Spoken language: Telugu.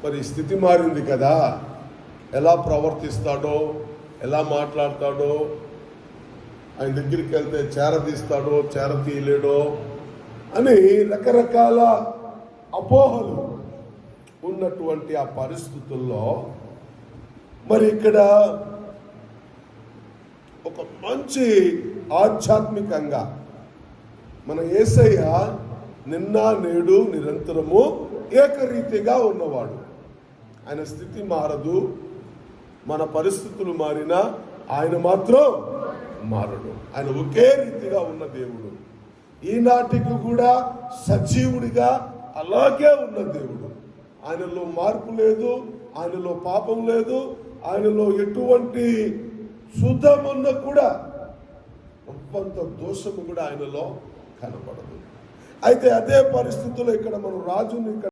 మరి స్థితి మారింది కదా, ఎలా ప్రవర్తిస్తాడో, ఎలా మాట్లాడతాడో, ఆయన దగ్గరికి వెళ్తే చేరదీస్తాడో చేరతీయలేడో అని రకరకాల అపోహలు ఉన్నటువంటి ఆ పరిస్థితుల్లో మరి ఇక్కడ ఒక మంచి ఆధ్యాత్మికంగా మన యేసయ్య నిన్న నేడు నిరంతరము ఏకరీతిగా ఉన్నవాడు. ఆయన స్థితి మారదు, మన పరిస్థితులు మారినా ఆయన మాత్రం మారడు. ఆయన ఒకే రీతిగా ఉన్న దేవుడు, ఈనాటికి కూడా సజీవుడిగా అలాగే ఉన్న దేవుడు. ఆయనలో మార్పు లేదు, ఆయనలో పాపం లేదు, ఆయనలో ఎటువంటి శుద్ధమున్న కూడా కొంత దోషము కూడా ఆయనలో కనపడదు. అయితే అదే పరిస్థితుల్లో ఇక్కడ మనం రాజుని